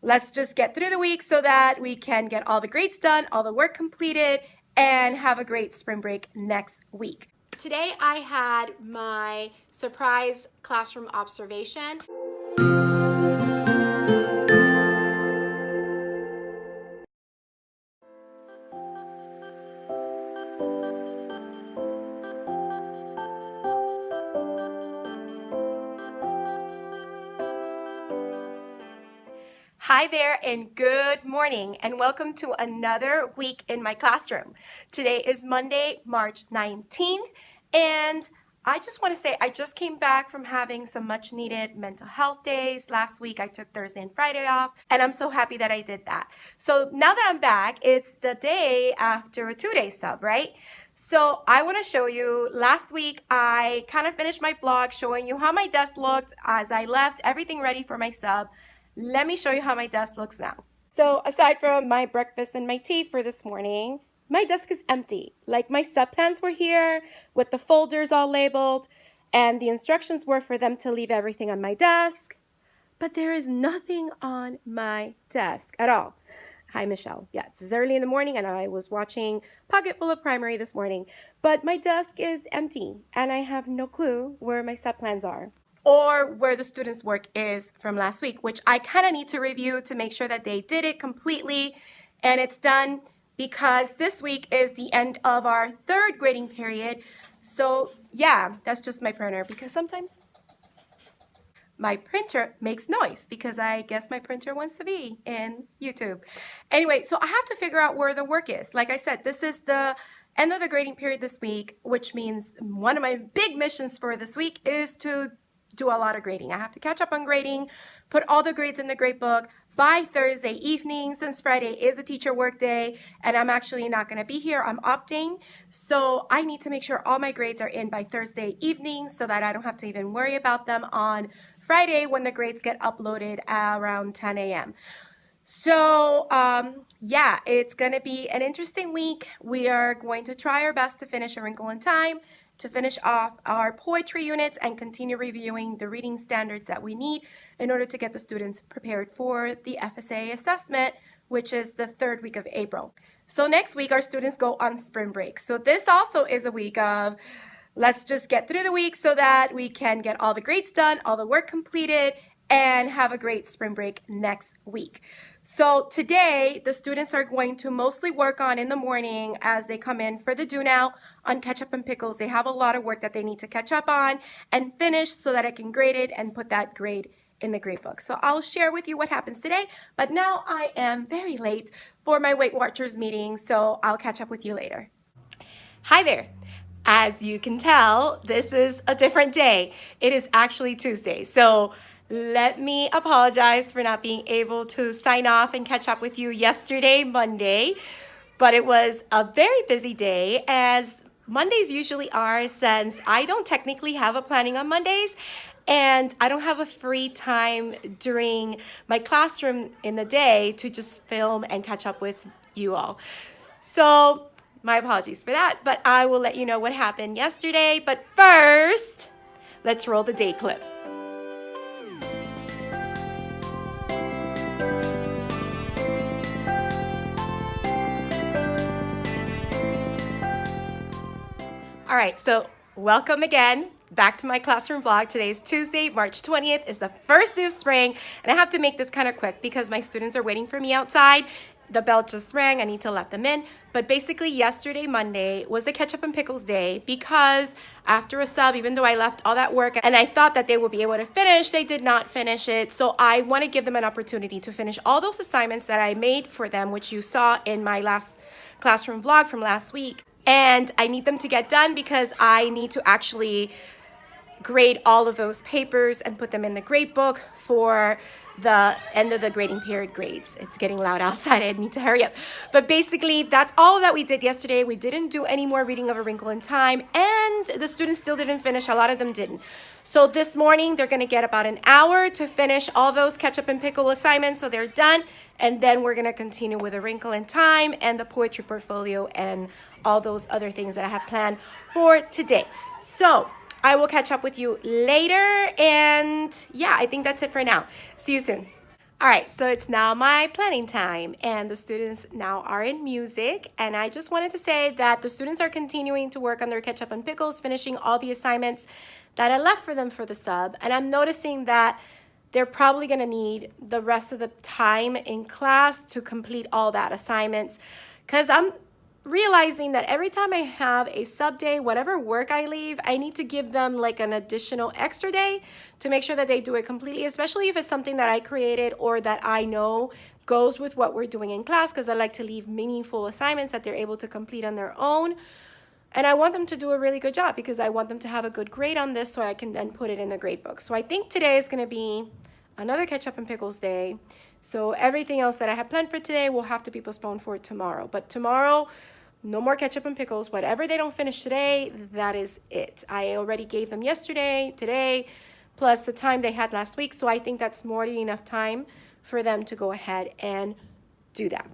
let's just get through the week so that we can get all the grades done, all the work completed, and have a great spring break next week. Today I had my surprise classroom observation. Hi there and good morning and welcome to another week in my classroom. Today is Monday, March 19th, and I just want to say I just came back from having some much needed mental health days. Last week I took Thursday and Friday off, and I'm so happy that I did that. So now that I'm back, it's the day after a 2-day sub, right? So I want to show you, last week I kind of finished my vlog showing you how my desk looked as I left everything ready for my sub. Let me show you how my desk looks now. So aside from my breakfast and my tea for this morning, my desk is empty. Like, my sub plans were here with the folders all labeled, and the instructions were for them to leave everything on my desk, but there is nothing on my desk at all. Hi, Michelle. Yeah, it's early in the morning and I was watching Pocketful of Primary this morning, but my desk is empty and I have no clue where my sub plans are, or where the students' work is from last week, which I kind of need to review to make sure that they did it completely and it's done, because this week is the end of our third grading period. So yeah, that's just my printer, because sometimes my printer makes noise because I guess my printer wants to be in YouTube. Anyway, so I have to figure out where the work is. Like I said, this is the end of the grading period this week, which means one of my big missions for this week is to do a lot of grading. I have to catch up on grading, put all the grades in the grade book by Thursday evening, since Friday is a teacher work day and I'm actually not going to be here. I'm opting. So I need to make sure all my grades are in by Thursday evening so that I don't have to even worry about them on Friday when the grades get uploaded around 10 a.m. So yeah, it's going to be an interesting week. We are going to try our best to finish A Wrinkle in Time, to finish off our poetry units and continue reviewing the reading standards that we need in order to get the students prepared for the FSA assessment, which is the third week of April. So next week, our students go on spring break. So this also is a week of, let's just get through the week so that we can get all the grades done, all the work completed, and have a great spring break next week. So today, the students are going to mostly work on in the morning as they come in for the do now on ketchup and pickles. They have a lot of work that they need to catch up on and finish so that I can grade it and put that grade in the grade book. So I'll share with you what happens today, but now I am very late for my Weight Watchers meeting, so I'll catch up with you later. Hi there. As you can tell, this is a different day. It is actually Tuesday, so let me apologize for not being able to sign off and catch up with you yesterday, Monday, but it was a very busy day, as Mondays usually are, since I don't technically have a planning on Mondays and I don't have a free time during my classroom in the day to just film and catch up with you all. So my apologies for that, but I will let you know what happened yesterday. But first, let's roll the day clip. All right, so welcome again back to my classroom vlog. Today is Tuesday, March 20th, is the first day of spring, and I have to make this kind of quick because my students are waiting for me outside. The bell just rang, I need to let them in. But basically yesterday, Monday, was the ketchup and pickles day, because after a sub, even though I left all that work and I thought that they would be able to finish, they did not finish it. So I want to give them an opportunity to finish all those assignments that I made for them, which you saw in my last classroom vlog from last week. And I need them to get done because I need to actually grade all of those papers and put them in the grade book for the end of the grading period grades. It's getting loud outside. I need to hurry up. But basically, that's all that we did yesterday. We didn't do any more reading of A Wrinkle in Time, and the students still didn't finish. A lot of them didn't. So this morning, they're going to get about an hour to finish all those ketchup and pickle assignments, so they're done. And then we're going to continue with A Wrinkle in Time and the poetry portfolio and all those other things that I have planned for today. So I will catch up with you later, and yeah, I think that's it for now. See you soon. All right, so it's now my planning time, and the students now are in music. And I just wanted to say that the students are continuing to work on their ketchup and pickles, finishing all the assignments that I left for them for the sub. And I'm noticing that they're probably gonna need the rest of the time in class to complete all that assignments, because I'm realizing that every time I have a sub day, whatever work I leave, I need to give them like an additional extra day to make sure that they do it completely, especially if it's something that I created or that I know goes with what we're doing in class, because I like to leave meaningful assignments that they're able to complete on their own. And I want them to do a really good job because I want them to have a good grade on this so I can then put it in the grade book. So I think today is going to be another ketchup and pickles day. So everything else that I have planned for today will have to be postponed for tomorrow. But tomorrow, no more ketchup and pickles. Whatever they don't finish today, that is it. I already gave them yesterday, today, plus the time they had last week. So I think that's more than enough time for them to go ahead and do that.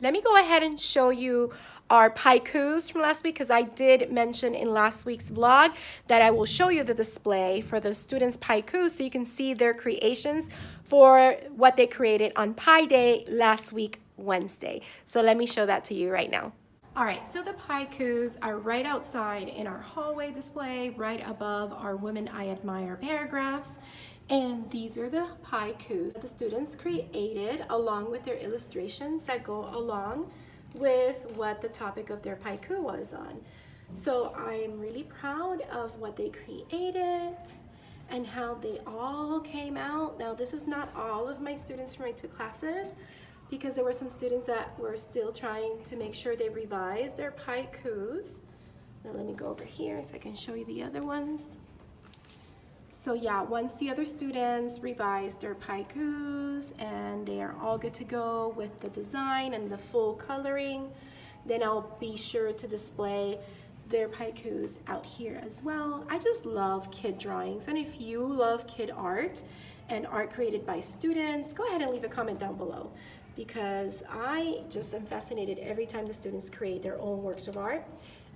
Let me go ahead and show you our haikus from last week, because I did mention in last week's vlog that I will show you the display for the students' haikus so you can see their creations for what they created on Pi Day last week, Wednesday. So let me show that to you right now. All right, so the haikus are right outside in our hallway display, right above our Women I Admire paragraphs. And these are the haikus that the students created along with their illustrations that go along with what the topic of their haiku was on. So I am really proud of what they created and how they all came out. Now, this is not all of my students from my two classes, because there were some students that were still trying to make sure they revised their haikus. Now let me go over here so I can show you the other ones. So yeah, once the other students revised their haikus and they are all good to go with the design and the full coloring, then I'll be sure to display their haikus out here as well. I just love kid drawings, and if you love kid art and art created by students, go ahead and leave a comment down below, because I just am fascinated every time the students create their own works of art,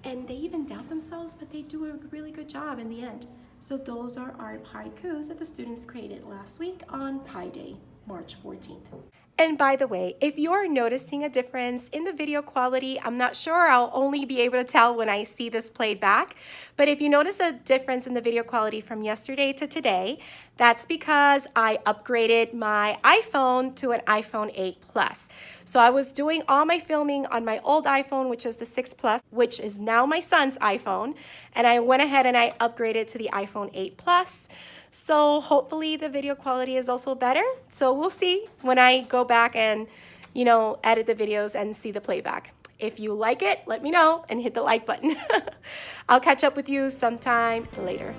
and they even doubt themselves, but they do a really good job in the end. So those are our haikus that the students created last week on Pi Day, March 14th. And by the way, if you're noticing a difference in the video quality, I'm not sure. I'll only be able to tell when I see this played back. But if you notice a difference in the video quality from yesterday to today, that's because I upgraded my iPhone to an iPhone 8 Plus. So I was doing all my filming on my old iPhone, which is the 6 Plus, which is now my son's iPhone. And I went ahead and I upgraded to the iPhone 8 Plus. So hopefully the video quality is also better. So we'll see when I go back and, edit the videos and see the playback. If you like it, let me know and hit the like button. I'll catch up with you sometime later.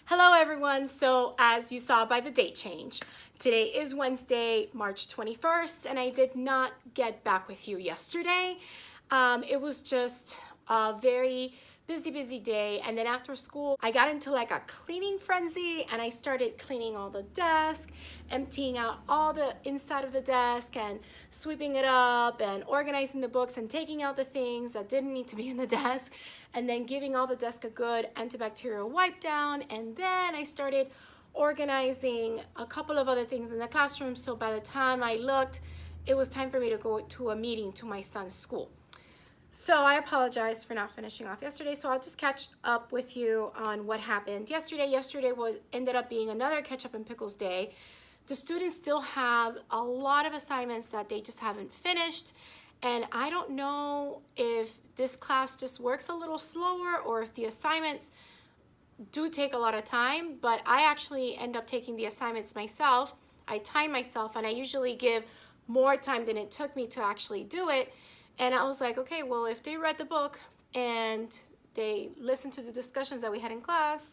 Hello everyone. So as you saw by the date change, today is Wednesday, March 21st, and I did not get back with you yesterday. It was just a very busy day, and then after school I got into like a cleaning frenzy, and I started cleaning all the desk, emptying out all the inside of the desk and sweeping it up and organizing the books and taking out the things that didn't need to be in the desk, and then giving all the desk a good antibacterial wipe down. And then I started organizing a couple of other things in the classroom, so by the time I looked, it was time for me to go to a meeting to my son's school. So I apologize for not finishing off yesterday, so I'll just catch up with you on what happened yesterday. Yesterday ended up being another ketchup and pickles day. The students still have a lot of assignments that they just haven't finished, and I don't know if this class just works a little slower or if the assignments do take a lot of time, but I actually end up taking the assignments myself. I time myself, and I usually give more time than it took me to actually do it. And I was like, okay, well, if they read the book and they listened to the discussions that we had in class,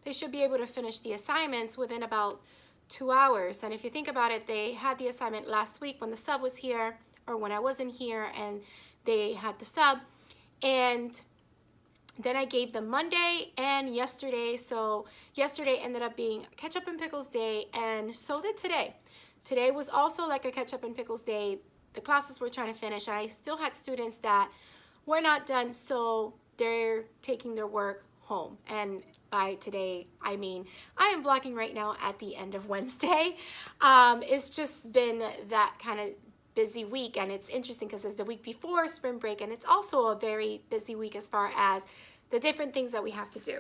they should be able to finish the assignments within about 2 hours. And if you think about it, they had the assignment last week when the sub was here, or when I wasn't here, and they had the sub. And then I gave them Monday and yesterday. So yesterday ended up being ketchup and pickles day, and so did today. today was also like a catch up and pickles day. The classes were trying to finish, and I still had students that were not done, so they're taking their work home. And by today, I mean, I am vlogging right now at the end of Wednesday. It's just been that kind of busy week, and it's interesting because it's the week before spring break, and it's also a very busy week as far as the different things that we have to do.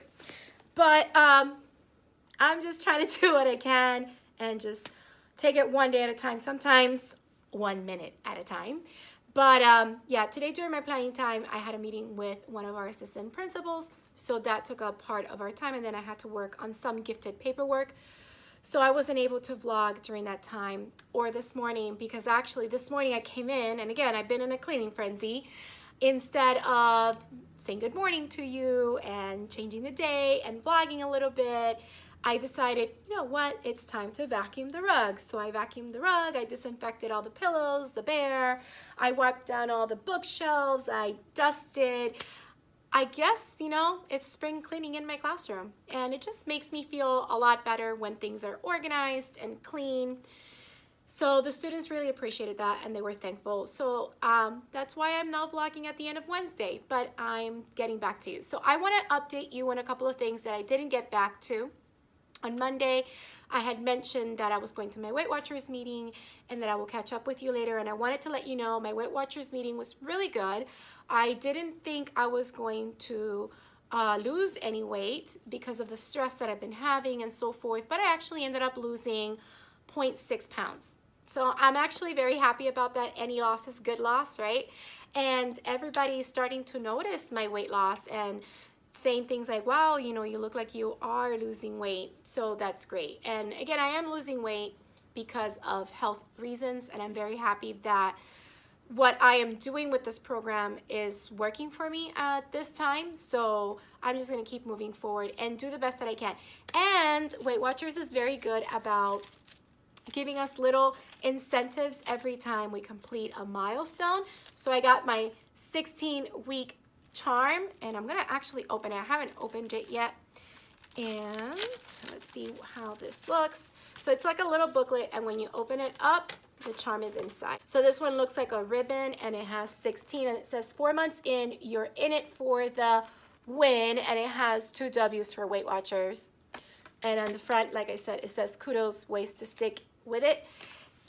But I'm just trying to do what I can and just take it one day at a time, sometimes 1 minute at a time. But yeah, today during my planning time, I had a meeting with one of our assistant principals, so that took up part of our time, and then I had to work on some gifted paperwork. So I wasn't able to vlog during that time or this morning, because actually this morning I came in, and again, I've been in a cleaning frenzy. Instead of saying good morning to you and changing the day and vlogging a little bit, I decided, you know what, it's time to vacuum the rug. So I vacuumed the rug, I disinfected all the pillows, the bear, I wiped down all the bookshelves, I dusted. I guess, you know, it's spring cleaning in my classroom, and it just makes me feel a lot better when things are organized and clean. So the students really appreciated that, and they were thankful. So that's why I'm now vlogging at the end of Wednesday, but I'm getting back to you. So I want to update you on a couple of things that I didn't get back to. On Monday, I had mentioned that I was going to my Weight Watchers meeting and that I will catch up with you later. And I wanted to let you know my Weight Watchers meeting was really good. I didn't think I was going to lose any weight because of the stress that I've been having and so forth, but I actually ended up losing 0.6 pounds. So I'm actually very happy about that. Any loss is good loss, right? And everybody's starting to notice my weight loss and saying things like, wow, you know, you look like you are losing weight. So that's great. And again, I am losing weight because of health reasons, and I'm very happy that what I am doing with this program is working for me at this time. So I'm just going to keep moving forward and do the best that I can. And Weight Watchers is very good about giving us little incentives every time we complete a milestone. So I got my 16-week charm, and I'm gonna actually open it. I haven't opened it yet, and let's see how this looks. So it's like a little booklet, and when you open it up, the charm is inside. So this one looks like a ribbon, and it has 16, and it says 4 months in, you're in it for the win, and it has 2 W's for Weight Watchers. And on the front, like I said, it says kudos, ways to stick with it.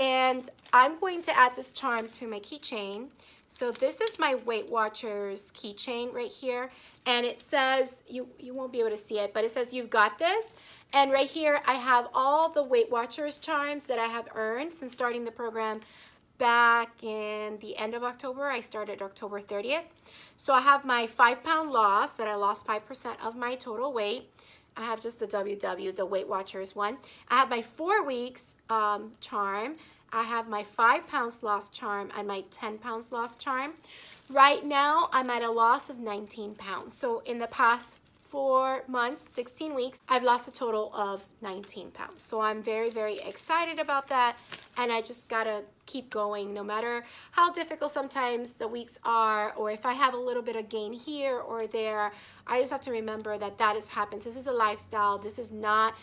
And I'm going to add this charm to my keychain. So this is my Weight Watchers keychain right here, and it says, you won't be able to see it, but it says you've got this. And right here I have all the Weight Watchers charms that I have earned since starting the program back in the end of October. I started October 30th. So I have my 5-pound loss, that I lost 5% of my total weight. I have just the WW, the Weight Watchers one. I have my 4 weeks charm. I have my 5 pounds lost charm and my 10 pounds lost charm. Right now, I'm at a loss of 19 pounds. So in the past 4 months, 16 weeks, I've lost a total of 19 pounds. So I'm very, very excited about that. And I just gotta keep going no matter how difficult sometimes the weeks are, or if I have a little bit of gain here or there. I just have to remember that that happens. This is a lifestyle. This is not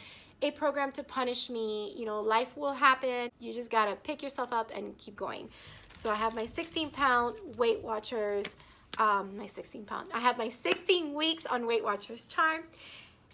a program to punish me. You know, life will happen. You just gotta pick yourself up and keep going. So I have my 16-pound Weight Watchers, I have my 16 weeks on Weight Watchers charm.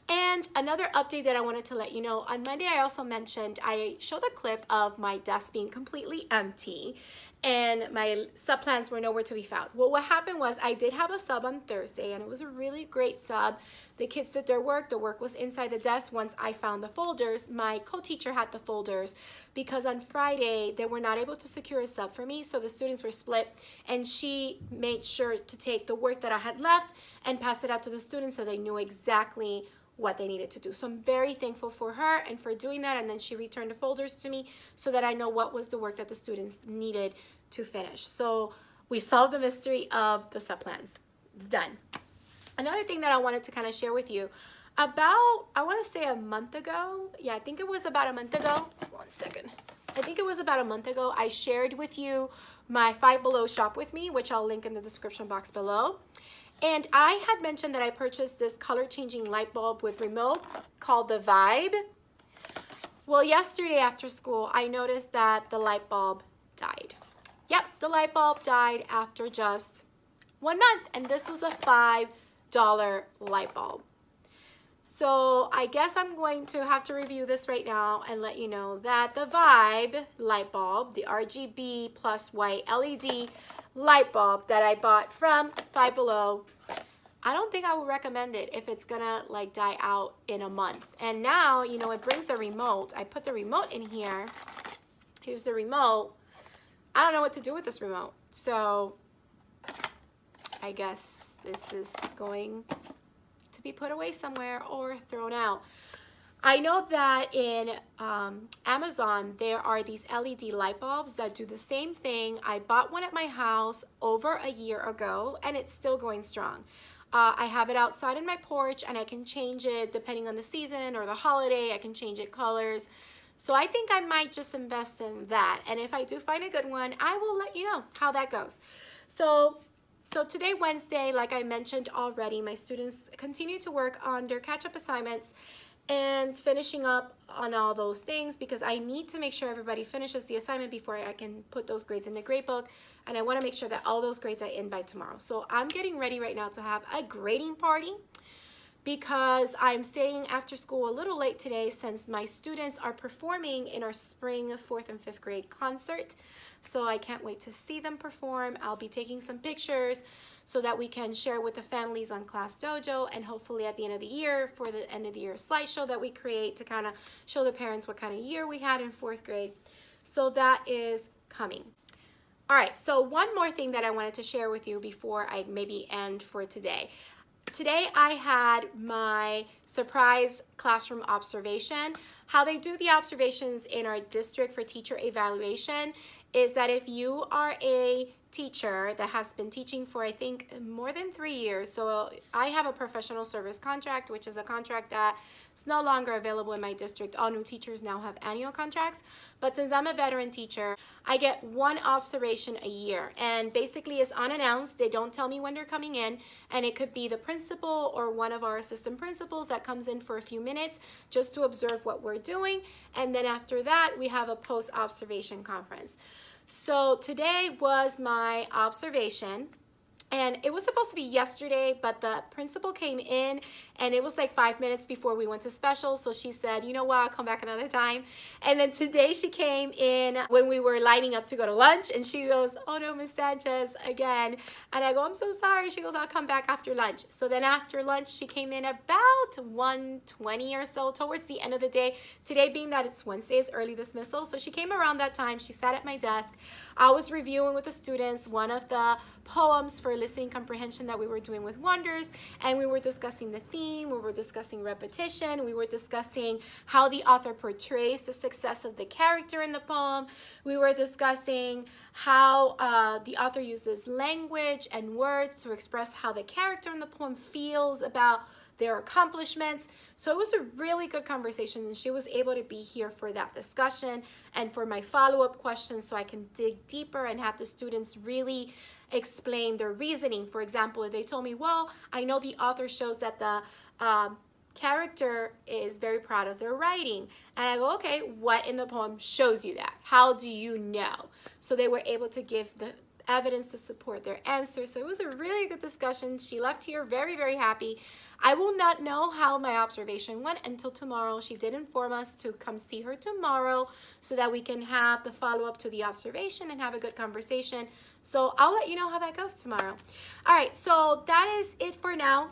And another update that I wanted to let you know, on Monday I also mentioned, I showed a clip of my desk being completely empty and my sub plans were nowhere to be found. Well, what happened was I did have a sub on Thursday, and it was a really great sub. The kids did their work. The work was inside the desk. Once I found the folders, my co-teacher had the folders, because on Friday they were not able to secure a sub for me, so the students were split, and she made sure to take the work that I had left and pass it out to the students so they knew exactly what they needed to do. So I'm very thankful for her and for doing that, and then she returned the folders to me so that I know what was the work that the students needed to finish. So we solved the mystery of the sub plans. It's done. Another thing that I wanted to kind of share with you, about, I want to say a month ago, yeah, I think it was about a month ago, 1 second. I think it was about a month ago, I shared with you my Five Below shop with me, which I'll link in the description box below. And I had mentioned that I purchased this color changing light bulb with remote called the Vibe. Well, yesterday after school, I noticed that the light bulb died. Yep, the light bulb died after just 1 month, and this was a $5 light bulb. So I guess I'm going to have to review this right now and let you know that the Vibe light bulb, the RGB plus white LED light bulb that I bought from Five Below, I don't think I would recommend it if it's gonna like die out in a month. And now, you know, it brings a remote. I put the remote in here. Here's the remote. I don't know what to do with this remote. So I guess this is going to be put away somewhere or thrown out. I know that in Amazon, there are these LED light bulbs that do the same thing. I bought one at my house over a year ago, and it's still going strong. I have it outside in my porch, and I can change it depending on the season or the holiday. I can change it colors. So I think I might just invest in that. And if I do find a good one, I will let you know how that goes. So today, Wednesday, like I mentioned already, my students continue to work on their catch-up assignments and finishing up on all those things because I need to make sure everybody finishes the assignment before I can put those grades in the grade book, and I want to make sure that all those grades are in by tomorrow. So I'm getting ready right now to have a grading party because I'm staying after school a little late today since my students are performing in our spring 4th and 5th grade concert. So I can't wait to see them perform. I'll be taking some pictures so that we can share with the families on Class Dojo, and hopefully at the end of the year for the end of the year slideshow that we create to kind of show the parents what kind of year we had in 4th grade. So that is coming. All right, so one more thing that I wanted to share with you before I maybe end for today. Today I had my surprise classroom observation. How they do the observations in our district for teacher evaluation is that if you are a teacher that has been teaching for I think more than 3 years, so I have a professional service contract, which is a contract that is no longer available in my district. All new teachers now have annual contracts, but since I'm a veteran teacher, I get one observation a year, and basically it's unannounced. They don't tell me when they're coming in, and it could be the principal or one of our assistant principals that comes in for a few minutes just to observe what we're doing, and then after that we have a post-observation conference. So today was my observation, and it was supposed to be yesterday, but the principal came in and it was like 5 minutes before we went to special. So she said, you know what, I'll come back another time. And then today she came in when we were lining up to go to lunch, and she goes, oh no, Miss Sanchez, again. And I go, I'm so sorry. She goes, I'll come back after lunch. So then after lunch, she came in about 1:20 or so towards the end of the day. Today being that it's Wednesday's early dismissal. So she came around that time. She sat at my desk. I was reviewing with the students one of the poems for listening comprehension that we were doing with Wonders, and we were discussing the theme, we were discussing repetition, we were discussing how the author portrays the success of the character in the poem, we were discussing how the author uses language and words to express how the character in the poem feels about their accomplishments. So it was a really good conversation, and she was able to be here for that discussion and for my follow-up questions so I can dig deeper and have the students really explain their reasoning. For example, if they told me, well, I know the author shows that the character is very proud of their writing. And I go, okay, what in the poem shows you that? How do you know? So they were able to give the evidence to support their answer. So it was a really good discussion. She left here very, very happy. I will not know how my observation went until tomorrow. She did inform us to come see her tomorrow so that we can have the follow-up to the observation and have a good conversation. So I'll let you know how that goes tomorrow. All right, so that is it for now.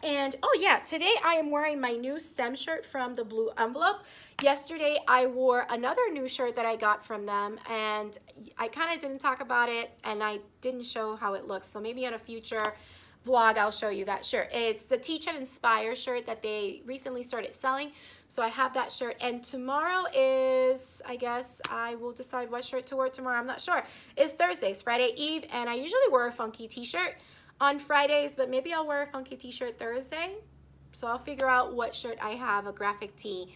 And oh yeah, today I am wearing my new STEM shirt from the Blue Envelope. Yesterday I wore another new shirt that I got from them, and I kind of didn't talk about it and I didn't show how it looks. So maybe on a future vlog I'll show you that shirt. It's the Teach and Inspire shirt that they recently started selling. So I have that shirt, and tomorrow is, I guess I will decide what shirt to wear tomorrow. I'm not sure. It's Thursday, it's Friday Eve, and I usually wear a funky t-shirt on Fridays, but maybe I'll wear a funky t-shirt Thursday. So I'll figure out what shirt I have, a graphic tee,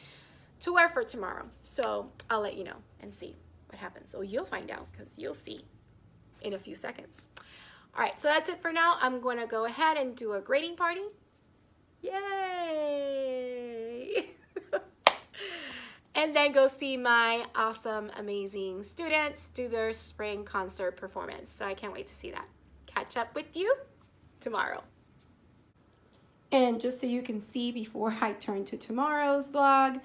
to wear for tomorrow. So I'll let you know and see what happens. So you'll find out, because you'll see in a few seconds. All right, so that's it for now. I'm going to go ahead and do a grading party. Yay! and then go see my awesome, amazing students do their spring concert performance. So I can't wait to see that. Catch up with you tomorrow. And just so you can see before I turn to tomorrow's vlog,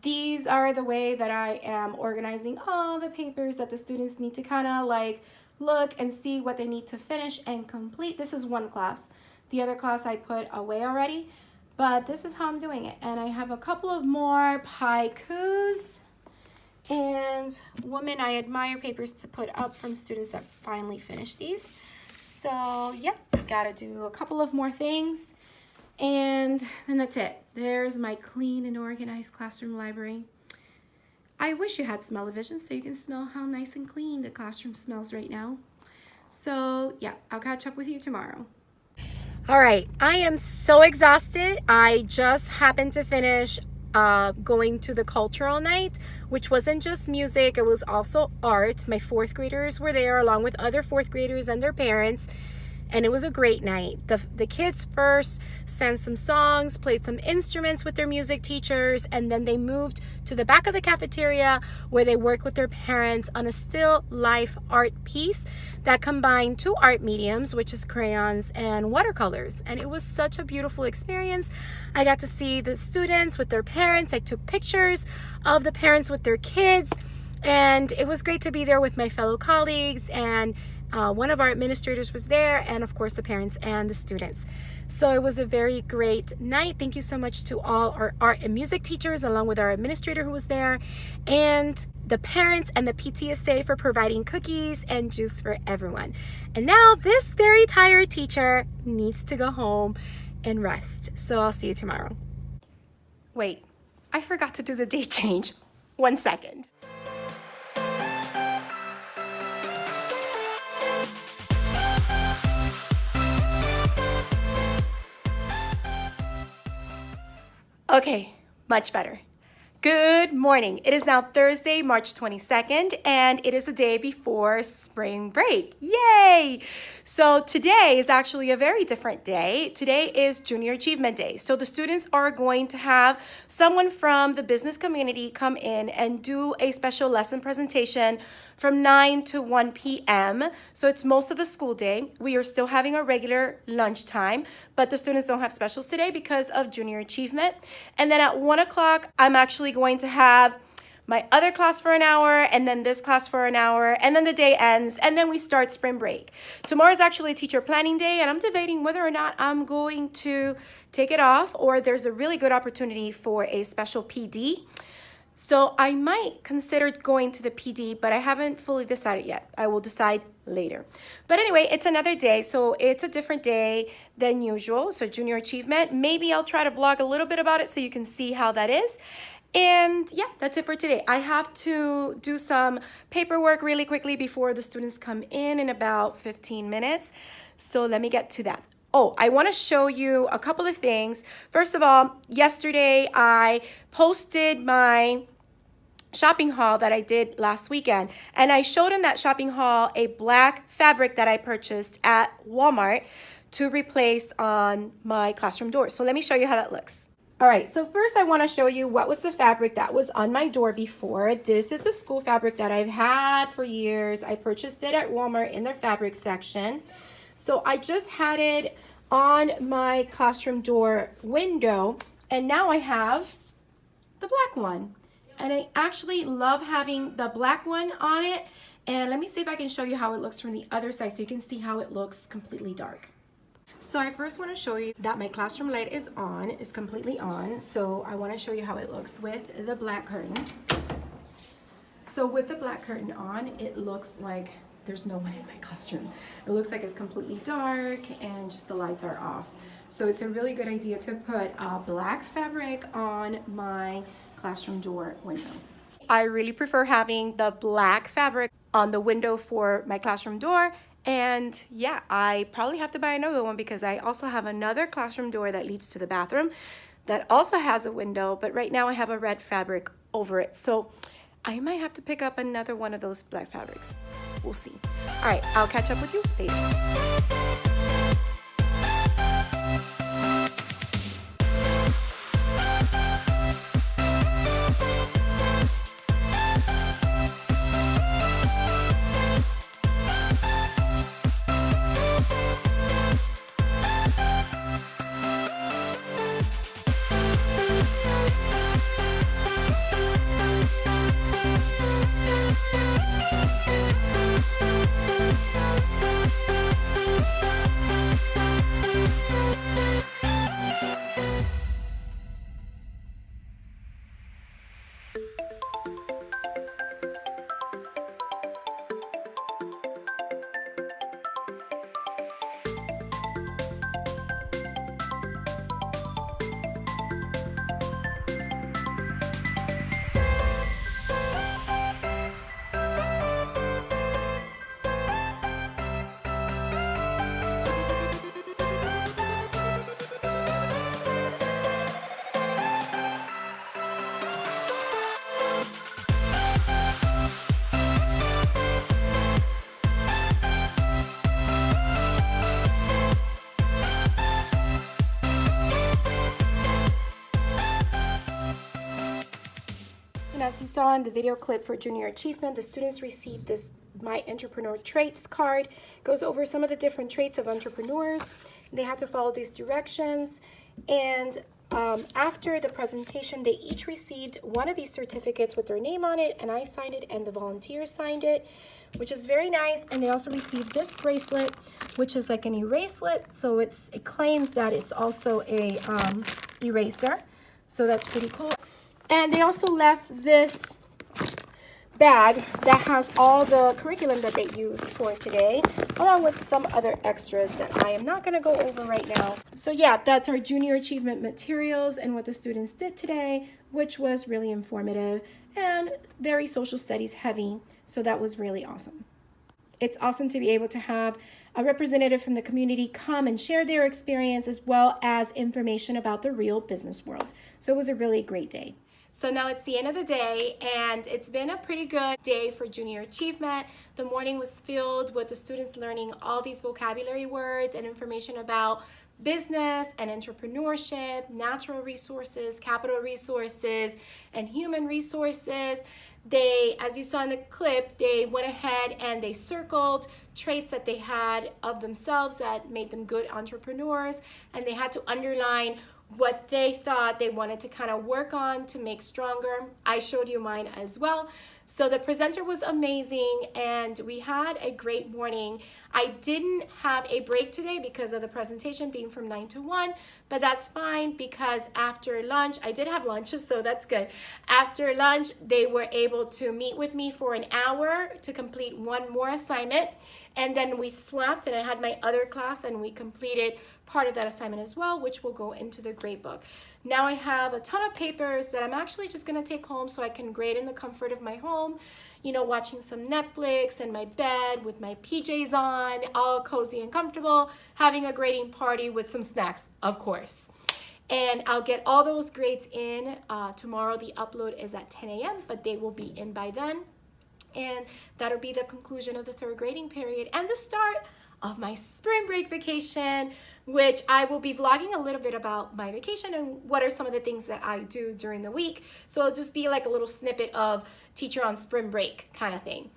these are the way that I am organizing all the papers that the students need to kind of like look and see what they need to finish and complete. This is one class. The other class I put away already, but this is how I'm doing it. And I have a couple of more haikus and woman I admire papers to put up from students that finally finished these. So yeah, gotta do a couple of more things. And then that's it. There's my clean and organized classroom library. I wish you had smell-o-vision so you can smell how nice and clean the classroom smells right now. So yeah, I'll catch up with you tomorrow. All right, I am so exhausted. I just happened to finish going to the cultural night, which wasn't just music, it was also art. My fourth graders were there along with other fourth graders and their parents. And it was a great night. The kids first sang some songs, played some instruments with their music teachers, and then they moved to the back of the cafeteria where they worked with their parents on a still life art piece that combined two art mediums, which is crayons and watercolors. And it was such a beautiful experience. I got to see the students with their parents. I took pictures of the parents with their kids, and it was great to be there with my fellow colleagues, and one of our administrators was there, and of course the parents and the students. So it was a very great night. Thank you so much to all our art and music teachers, along with our administrator who was there, and the parents and the PTSA for providing cookies and juice for everyone. And now this very tired teacher needs to go home and rest. So I'll see you tomorrow. Wait, I forgot to do the date change. 1 second. Okay, much better. Good morning. It is now Thursday, March 22nd, and it is the day before spring break. Yay! So today is actually a very different day. Today is Junior Achievement Day. So the students are going to have someone from the business community come in and do a special lesson presentation from 9 to 1 p.m. So it's most of the school day. We are still having a regular lunchtime, but the students don't have specials today because of Junior Achievement. And then at 1 o'clock, I'm actually going to have my other class for an hour, and then this class for an hour, and then the day ends, and then we start spring break. Tomorrow is actually teacher planning day, and I'm debating whether or not I'm going to take it off, or there's a really good opportunity for a special PD. So I might consider going to the PD, but I haven't fully decided yet. I will decide later. But anyway, it's another day, so it's a different day than usual. So Junior Achievement, maybe I'll try to vlog a little bit about it so you can see how that is. And yeah, that's it for today. I have to do some paperwork really quickly before the students come in about 15 minutes. So let me get to that. Oh, I want to show you a couple of things. First of all, yesterday I posted my shopping haul that I did last weekend, and I showed in that shopping haul a black fabric that I purchased at Walmart to replace on my classroom door. So let me show you how that looks. All right, so first I want to show you what was the fabric that was on my door before. This is a school fabric that I've had for years. I purchased it at Walmart in their fabric section. So I just had it on my classroom door window, and now I have the black one. And I actually love having the black one on it. And let me see if I can show you how it looks from the other side so you can see how it looks completely dark. So I first want to show you that my classroom light is on, is completely on. So I want to show you how it looks with the black curtain. So with the black curtain on, it looks like there's no one in my classroom. It looks like it's completely dark and just the lights are off. So it's a really good idea to put black fabric on my classroom door window. I really prefer having the black fabric on the window for my classroom door. And yeah, I probably have to buy another one because I also have another classroom door that leads to the bathroom that also has a window, but right now I have a red fabric over it. So I might have to pick up another one of those black fabrics. We'll see. All right, I'll catch up with you later. As you saw in the video clip for Junior Achievement, the students received this My Entrepreneur Traits card. It goes over some of the different traits of entrepreneurs. They had to follow these directions. And after the presentation, they each received one of these certificates with their name on it, and I signed it and the volunteers signed it, which is very nice. And they also received this bracelet, which is like an eraselet. So it claims that it's also a eraser. So that's pretty cool. And they also left this bag that has all the curriculum that they use for today, along with some other extras that I am not going to go over right now. So yeah, that's our Junior Achievement materials and what the students did today, which was really informative and very social studies heavy. So that was really awesome. It's awesome to be able to have a representative from the community come and share their experience as well as information about the real business world. So it was a really great day. So now it's the end of the day, and it's been a pretty good day for Junior Achievement. The morning was filled with the students learning all these vocabulary words and information about business and entrepreneurship, natural resources, capital resources, and human resources. They, as you saw in the clip, they went ahead and they circled traits that they had of themselves that made them good entrepreneurs, and they had to underline what they thought they wanted to kind of work on to make stronger. I showed you mine as well. So the presenter was amazing and we had a great morning. I didn't have a break today because of the presentation being from 9 to 1, but that's fine because after lunch, I did have lunch, so that's good. After lunch, they were able to meet with me for an hour to complete one more assignment. And then we swapped and I had my other class and we completed part of that assignment as well, which will go into the grade book. Now I have a ton of papers that I'm actually just gonna take home so I can grade in the comfort of my home, you know, watching some Netflix in my bed with my PJs on, all cozy and comfortable, having a grading party with some snacks, of course. And I'll get all those grades in tomorrow. The upload is at 10 a.m., but they will be in by then. And that'll be the conclusion of the third grading period and the start of my spring break vacation, which I will be vlogging a little bit about my vacation and what are some of the things that I do during the week. So it'll just be like a little snippet of teacher on spring break kind of thing.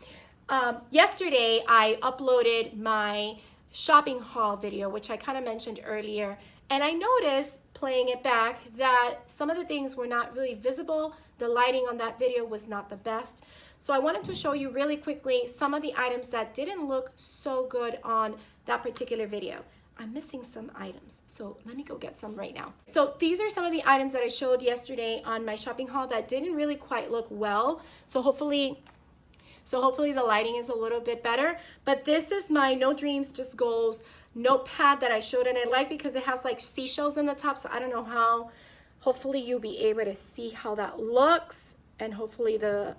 Yesterday, I uploaded my shopping haul video, which I kind of mentioned earlier. And I noticed playing it back that some of the things were not really visible. The lighting on that video was not the best. So I wanted to show you really quickly some of the items that didn't look so good on that particular video. I'm missing some items, so let me go get some right now. So these are some of the items that I showed yesterday on my shopping haul that didn't really quite look well. So hopefully the lighting is a little bit better. But this is my No Dreams, Just Goals notepad that I showed, and I like because it has like seashells in the top, so I don't know how. Hopefully you'll be able to see how that looks, and hopefully the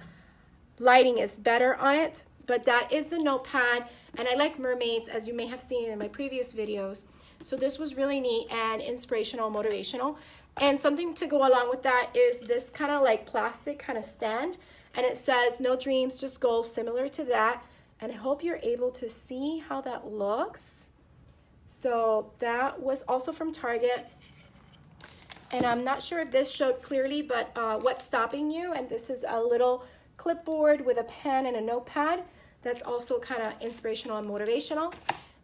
lighting is better on it. But that is the notepad, and I like mermaids, as you may have seen in my previous videos. So this was really neat and inspirational, motivational. And something to go along with that is this kind of like plastic kind of stand, and it says No Dreams, Just Goals, similar to that. And I hope you're able to see how that looks. So that was also from Target. And I'm not sure if this showed clearly, but what's stopping you? And this is a little clipboard with a pen and a notepad. That's also kind of inspirational and motivational.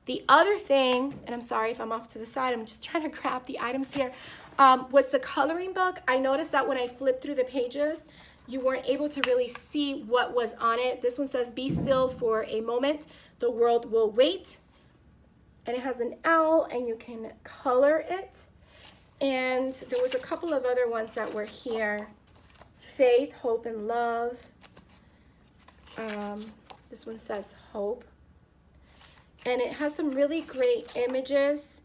The other thing, and I'm sorry if I'm off to the side, I'm just trying to grab the items here, was the coloring book. I noticed that when I flipped through the pages, you weren't able to really see what was on it. This one says, be still for a moment, the world will wait. And it has an owl and you can color it. And there was a couple of other ones that were here. Faith, hope, and love. This one says hope. And it has some really great images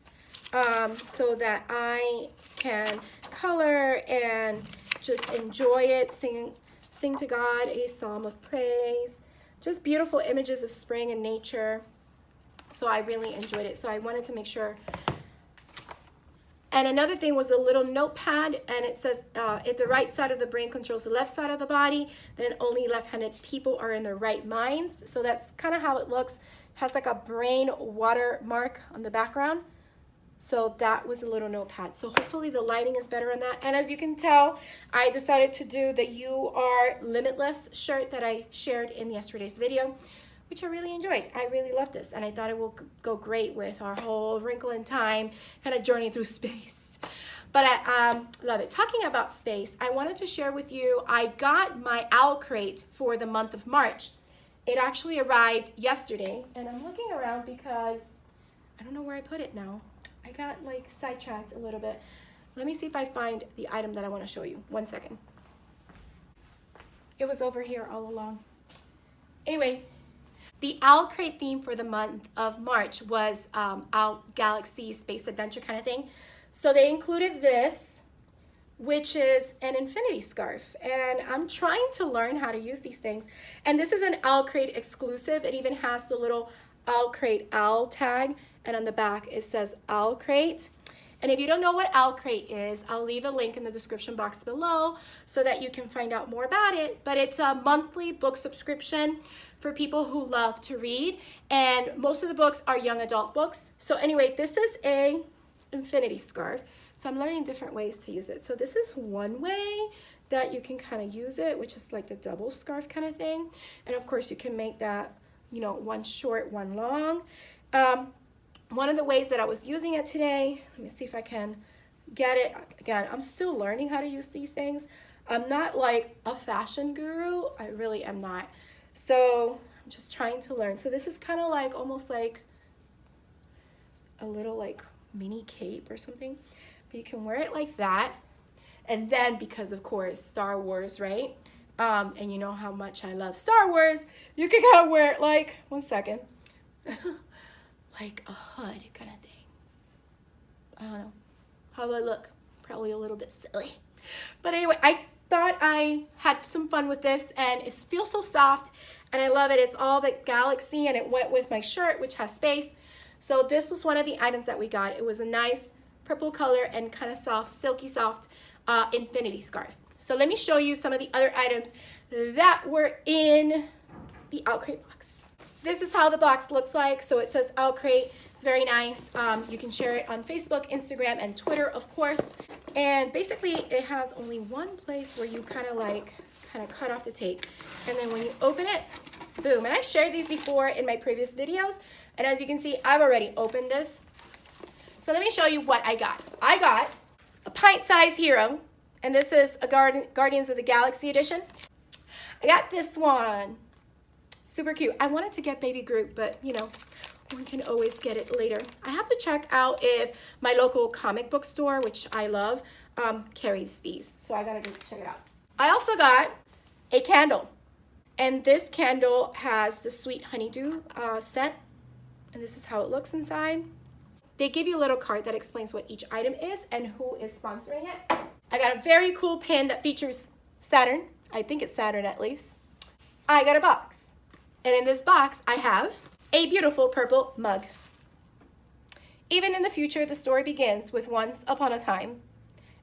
so that I can color and just enjoy it, sing to God a psalm of praise. Just beautiful images of spring and nature. So I really enjoyed it. So I wanted to make sure. And another thing was a little notepad, and it says if the right side of the brain controls the left side of the body, then only left-handed people are in their right minds. So that's kind of how it looks. It has like a brain watermark on the background. So that was a little notepad. So hopefully the lighting is better on that. And as you can tell, I decided to do the You Are Limitless shirt that I shared in yesterday's video, which I really enjoyed. I really love this, and I thought it will go great with our whole Wrinkle in Time kind of journey through space. But I love it. Talking about space, I wanted to share with you, I got my owl crate for the month of March. It actually arrived yesterday, and I'm looking around because I don't know where I put it now. I got like sidetracked a little bit. Let me see if I find the item that I want to show you. One second. It was over here all along. Anyway, the owl crate theme for the month of March was owl galaxy space adventure kind of thing. So they included this, which is an infinity scarf, and I'm trying to learn how to use these things. And this is an owl crate exclusive. It even has the little owl crate owl tag, and on the back it says owl crate. And if you don't know what owl crate is, I'll leave a link in the description box below so that you can find out more about it. But it's a monthly book subscription for people who love to read, and most of the books are young adult books. So anyway, this is a infinity scarf. So I'm learning different ways to use it. So this is one way that you can kind of use it, which is like the double scarf kind of thing. And of course you can make that, you know, one short, one long. One of the ways that I was using it today, let me see if I can get it. Again, I'm still learning how to use these things. I'm not like a fashion guru. I really am not. So I'm just trying to learn. So this is kind of like almost like a little like mini cape or something. But you can wear it like that. And then because of course Star Wars, right? And you know how much I love Star Wars, you can kind of wear it like, one second, like a hood kind of thing. I don't know. How do I look? Probably a little bit silly. But anyway, I thought I had some fun with this, and it feels so soft, and I love it. It's all the galaxy, and it went with my shirt, which has space. So this was one of the items that we got. It was a nice purple color and kind of soft, silky soft infinity scarf. So let me show you some of the other items that were in the Owl Crate box. This is how the box looks like. So it says Owl Crate. It's very nice. You can share it on Facebook, Instagram, and Twitter, of course. And basically it has only one place where you kind of cut off the tape. And then when you open it, boom. And I've shared these before in my previous videos. And as you can see, I've already opened this. So let me show you what I got. I got a pint-sized hero, and this is a Guardians of the Galaxy edition. I got this one. Super cute. I wanted to get Baby Groot, but you know, one can always get it later. I have to check out if my local comic book store, which I love, carries these. So I gotta go check it out. I also got a candle. And this candle has the Sweet Honeydew scent. And this is how it looks inside. They give you a little card that explains what each item is and who is sponsoring it. I got a very cool pin that features Saturn. I think it's Saturn at least. I got a box. And in this box, I have a beautiful purple mug. Even in the future, the story begins with once upon a time.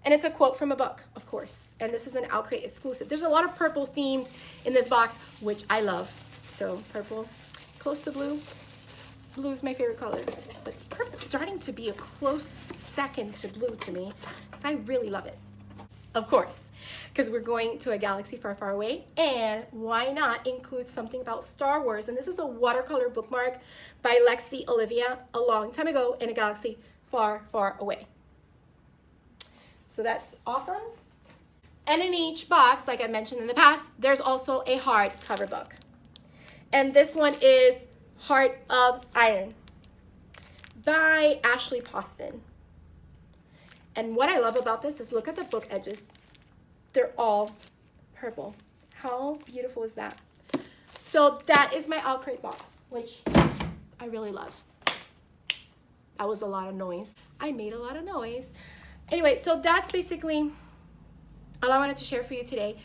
And it's a quote from a book, of course. And this is an Owl Crate exclusive. There's a lot of purple themed in this box, which I love. So purple, close to blue. Blue is my favorite color, but purple's starting to be a close second to blue to me, because I really love it. Of course, because we're going to a galaxy far, far away, and why not include something about Star Wars? And this is a watercolor bookmark by Lexi Olivia a long time ago in a galaxy far, far away. So that's awesome. And in each box, like I mentioned in the past, there's also a hardcover book. And this one is Heart of Iron by Ashley Poston. And what I love about this is look at the book edges. They're all purple. How beautiful is that? So that is my Owl Crate box, which I really love. That was a lot of noise. I made a lot of noise. Anyway, so that's basically all I wanted to share for you today.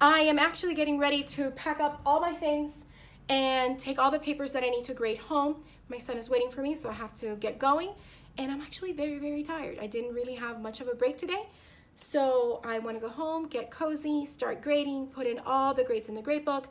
I am actually getting ready to pack up all my things and take all the papers that I need to grade home. My son is waiting for me, so I have to get going. And I'm actually very, very tired. I didn't really have much of a break today. So I want to go home, get cozy, start grading, put in all the grades in the grade book,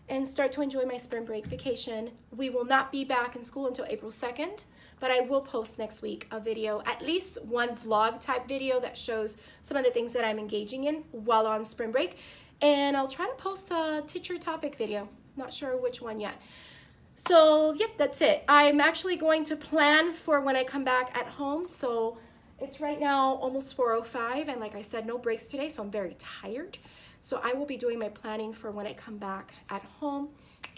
and start to enjoy my spring break vacation. We will not be back in school until April 2nd, but I will post next week a video, at least one vlog type video that shows some of the things that I'm engaging in while on spring break. And I'll try to post a teacher topic video. Not sure which one yet. So yep, that's it. I'm actually going to plan for when I come back at home. So it's right now almost 4:05, and like I said, no breaks today, so I'm very tired. So I will be doing my planning for when I come back at home,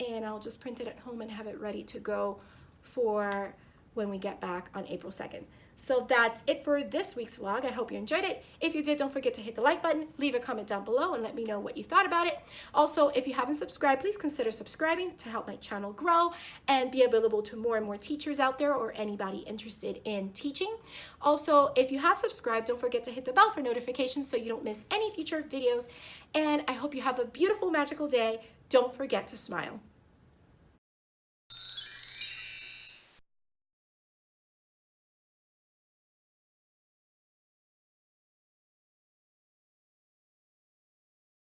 and I'll just print it at home and have it ready to go for when we get back on April 2nd. So that's it for this week's vlog. I hope you enjoyed it. If you did, don't forget to hit the like button, leave a comment down below, and let me know what you thought about it. Also, if you haven't subscribed, please consider subscribing to help my channel grow and be available to more and more teachers out there or anybody interested in teaching. Also, if you have subscribed, don't forget to hit the bell for notifications so you don't miss any future videos. And I hope you have a beautiful, magical day. Don't forget to smile.